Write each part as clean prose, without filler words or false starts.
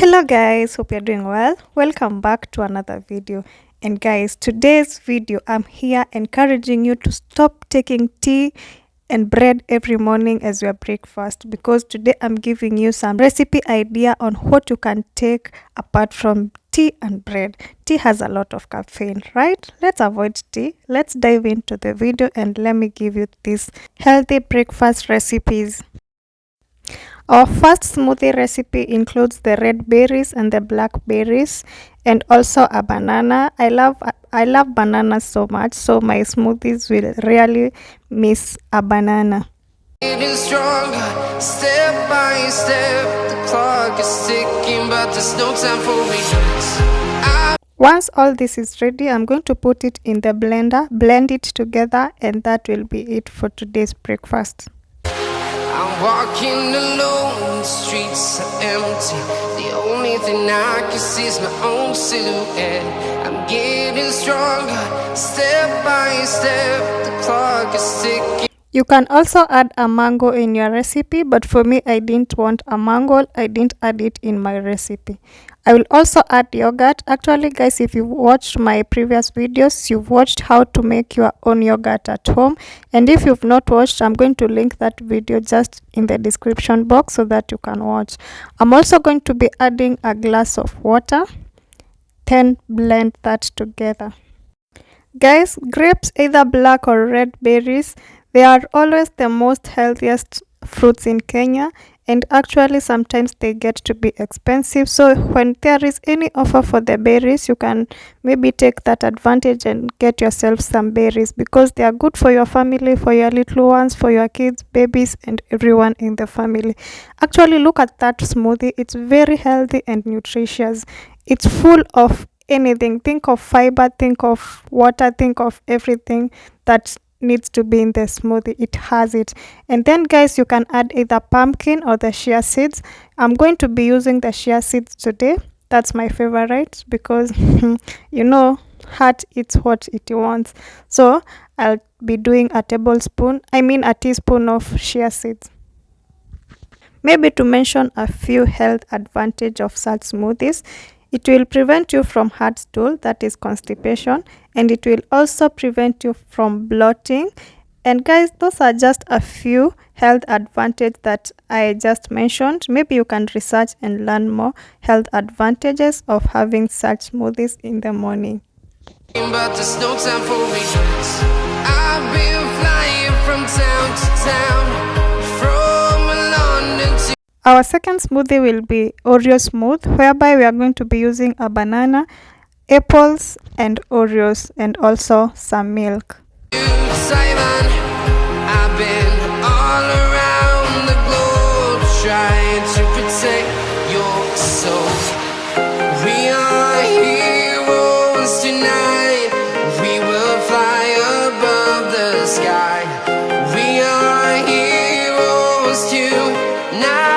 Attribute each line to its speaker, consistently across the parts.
Speaker 1: Hello guys, hope you're doing well. Welcome back to another video. And guys, today's video I'm here encouraging you to stop taking tea and bread every morning as your breakfast, because today I'm giving you some recipe idea on what you can take apart from tea and bread. Tea has a lot of caffeine, right? Let's avoid tea. Let's dive into the video and let me give you these healthy breakfast recipes. Our first smoothie recipe includes the red berries and the black berries, and also a banana. I love bananas so much, so my smoothies will really miss a banana. Getting stronger, step by step. The clock is ticking, but there's no time for me. Once all this is ready, I'm going to put it in the blender, blend it together, and that will be it for today's breakfast. I'm walking alone, the streets are empty. The only thing I can see is my own silhouette. I'm getting stronger, step by step. The clock is ticking. You can also add a mango in your recipe, but for me, I didn't want a mango. I didn't add it in my recipe. I will also add yogurt. Actually, guys, if you've watched my previous videos, you've watched how to make your own yogurt at home. And if you've not watched, I'm going to link that video just in the description box so that you can watch. I'm also going to be adding a glass of water. Then blend that together. Guys, grapes, either black or red berries, they are always the most healthiest fruits in Kenya, and actually sometimes they get to be expensive. So when there is any offer for the berries, you can maybe take that advantage and get yourself some berries, because they are good for your family, for your little ones, for your kids, babies, and everyone in the family. Actually, look at that smoothie. It's very healthy and nutritious. It's full of anything. Think of fiber, think of water, think of everything that needs to be in the smoothie. It has it. And then guys, you can add either pumpkin or the chia seeds. I'm going to be using the chia seeds today. That's my favorite, because you know, heart eats what it wants. So I'll be doing a teaspoon of chia seeds. Maybe to mention a few health advantage of such smoothies: it will prevent you from heart stool, that is constipation, and it will also prevent you from bloating. And guys, those are just a few health advantages that I just mentioned. Maybe you can research and learn more health advantages of having such smoothies in the morning. But there's no time for me. I've been flying from town to town, from London to... Our second smoothie will be Oreo smooth, whereby we are going to be using a banana, apples, and Oreos, and also some milk. Simon, I've been all around the globe trying to protect your soul. We are heroes tonight. We will fly above the sky. We are heroes tonight.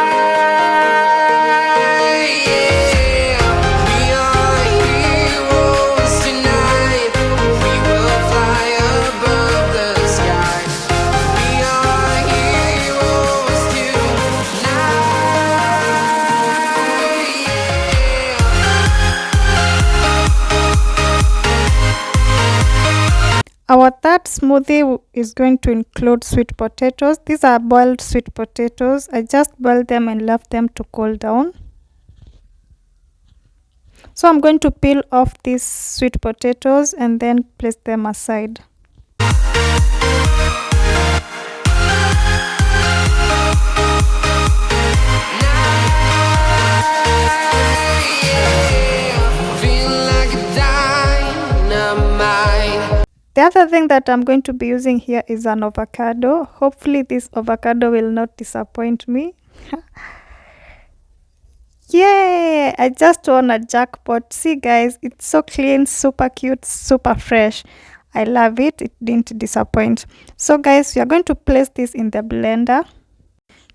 Speaker 1: Our third smoothie is going to include sweet potatoes. These are boiled sweet potatoes. I just boiled them and left them to cool down. So I'm going to peel off these sweet potatoes and then place them aside. The other thing that I'm going to be using here is an avocado. Hopefully this avocado will not disappoint me. Yay! I just won a jackpot. See guys, it's so clean, super cute, super fresh. I love it. It didn't disappoint. So guys, we are going to place this in the blender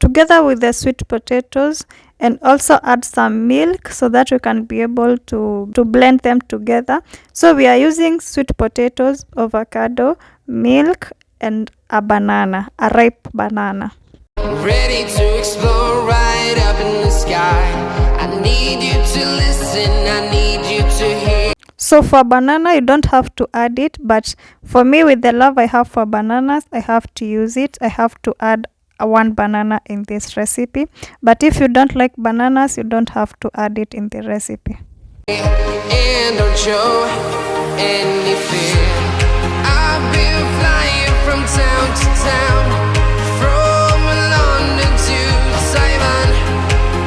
Speaker 1: together with the sweet potatoes, and also add some milk so that we can be able to blend them together. So we are using sweet potatoes, avocado, milk, and a banana, a ripe banana. Ready to explore right up in the sky. I need you to
Speaker 2: to listen, I need you to hear.
Speaker 1: So for banana, you don't have to add it, but for me, with the love I have for bananas, I have to use it. I have to add one banana in this recipe. But if you don't like bananas, you don't have to add it in the recipe.
Speaker 2: And don't show any fear. I've been flying from town to town, from London to Taiwan.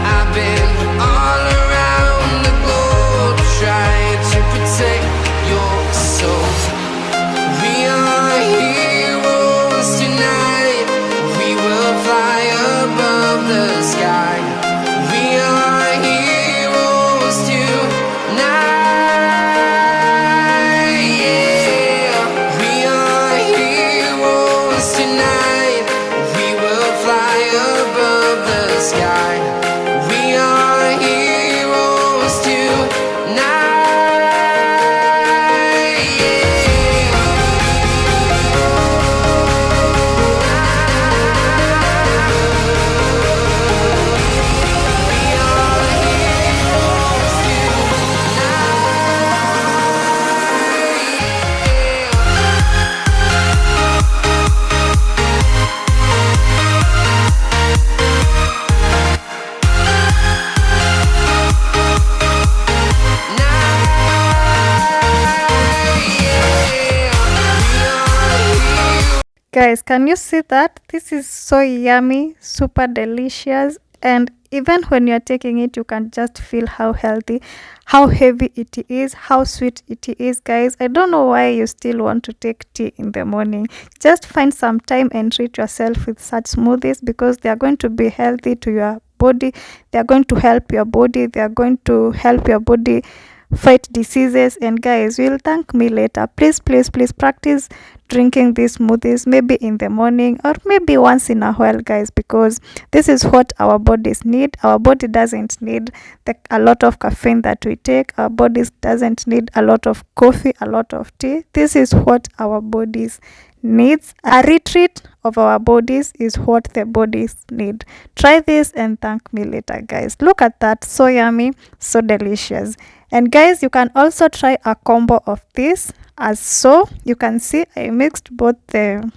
Speaker 2: I've been all around the globe trying to protect your soul. We are heroes tonight. We will fly above the sky. We are heroes tonight. Yeah, we are heroes tonight. We will fly above the sky. We are heroes tonight.
Speaker 1: Guys, can you see that? This is so yummy, super delicious, and even when you're taking it, you can just feel how healthy, how heavy it is, how sweet it is. Guys, I don't know why you still want to take tea in the morning. Just find some time and treat yourself with such smoothies, because they are going to be healthy to your body. They are going to help your body. They are going to help your body fight diseases. And guys, will thank me later. Please practice drinking these smoothies, maybe in the morning or maybe once in a while, guys, because this is what our bodies need. Our body doesn't need a lot of caffeine that we take. Our bodies doesn't need a lot of coffee, a lot of tea. This is what our bodies needs. A retreat of our bodies is what the bodies need. Try this and thank me later, guys. Look at that, so yummy, so delicious. And guys, you can also try a combo of this. As so you can see, I mixed both the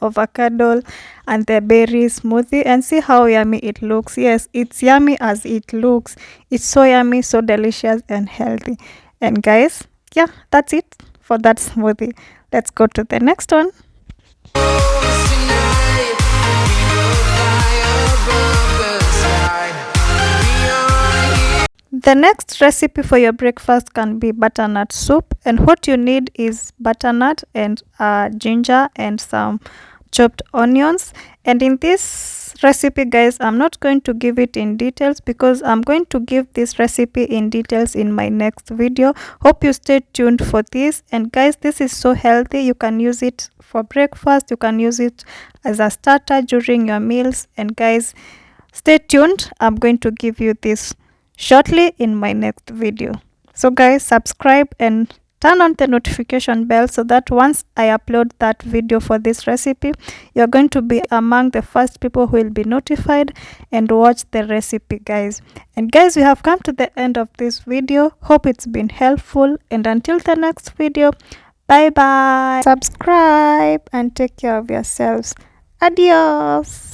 Speaker 1: avocado and the berry smoothie, and see how yummy it looks. Yes, it's yummy as it looks. It's so yummy, so delicious and healthy. And guys, yeah, that's it for that smoothie. Let's go to the next one. The next recipe for your breakfast can be butternut soup, and what you need is butternut and ginger and some chopped onions. And in this recipe, guys, I'm not going to give it in details because I'm going to give this recipe in details in my next video. Hope you stay tuned for this. And guys, this is so healthy. You can use it for breakfast, you can use it as a starter during your meals. And guys, stay tuned. I'm going to give you this shortly in my next video. So guys, subscribe and turn on the notification bell so that once I upload that video for this recipe, you're going to be among the first people who will be notified and watch the recipe, guys. And guys, we have come to the end of this video. Hope it's been helpful, and until the next video, bye bye. Subscribe and take care of yourselves. Adios.